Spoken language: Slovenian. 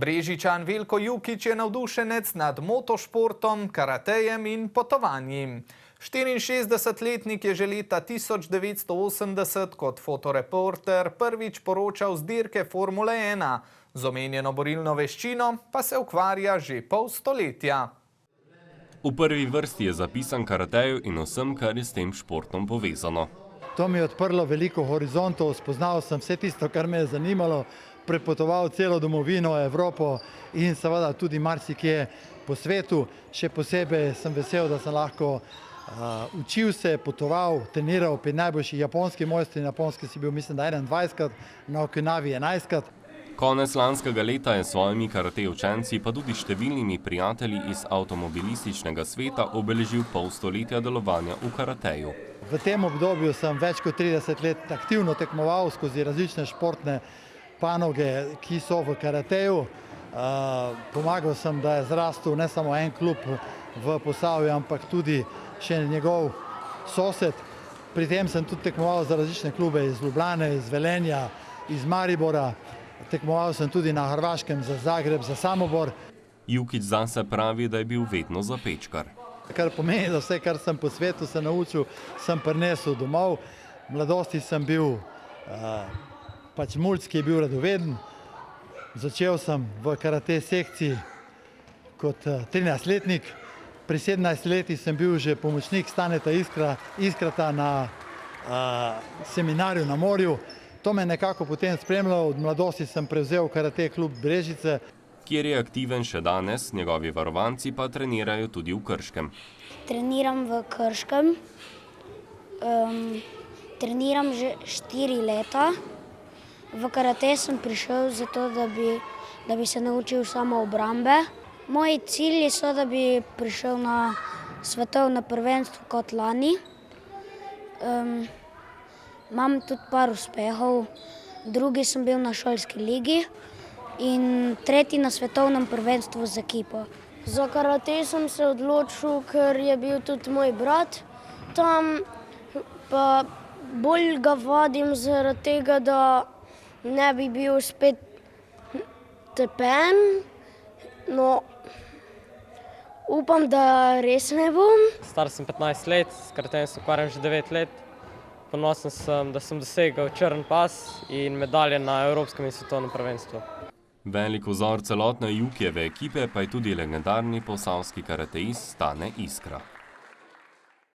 Brežičan Veljko Jukić je navdušenec nad motošportom, karatejem in potovanji. 64-letnik je že leta 1980 kot fotoreporter prvič poročal z dirke Formule 1. Z omenjeno borilno veščino pa se ukvarja že pol stoletja. V prvi vrsti je zapisan karateju in vsem, kar je s tem športom povezano. To mi je odprlo veliko horizontov, spoznal sem vse tisto, kar me je zanimalo, prepotoval celo domovino, Evropo in seveda tudi marsikje po svetu. Še posebej sem vesel, da sem lahko učil se, potoval, treniral pri najboljših japonskih mojstrih. Na Japonski si bil, mislim, da 21krat, na Okinavi 11krat. Konec lanskega leta je s svojimi karate učenci, pa tudi številnimi prijatelji iz avtomobilističnega sveta obeležil pol stoletja delovanja v karateju. V tem obdobju sem več kot 30 let aktivno tekmoval skozi različne športne panoge, ki so v karateju. Pomagal sem, da je zrastel ne samo en klub v Posavju, ampak tudi še njegov sosed. Pri tem sem tudi tekmoval za različne klube iz Ljubljane, iz Velenja, iz Maribora. Tekmoval sem tudi na Hrvaškem za Zagreb, za Samobor. Jukić zase pravi, da je bil vedno zapečkar. Kar pomeni, da vse, kar sem po svetu se naučil, sem prinesel domov. V mladosti sem bil mulc, ki je bil radoveden. Začel sem v karate sekciji kot 13-letnik. Pri 17 letih sem bil že pomočnik Staneta Iskrata na seminarju na morju. To me nekako potem spremljalo. Od mladosti sem prevzel karate klub Brežice, kjer je aktiven še danes, njegovi varovanci pa trenirajo tudi v Krškem. Treniram v Krškem. Treniram že 4 leta. V karate sem prišel zato, da bi se naučil samoobrambe. Moji cilji so, da bi prišel na svetovno prvenstvo kot lani. Imam tudi par uspehov. Drugi sem bil na šolski ligi in tretji na svetovnem prvenstvu z ekipo. Za karate sem se odločil, ker je bil tudi moj brat tam, pa bolj ga vadim zaradi tega, da ne bi bil spet tepen. No, upam, da res ne bom. Star sem 15 let, s karatejem se ukvarjam že 9 let. Ponosen sem, da sem dosegel črn pas in medalje na evropskem in svetovnem prvenstvu. Velik vzor celotne Jukijeve ekipe pa je tudi legendarni posavski karateist Stane Iskra.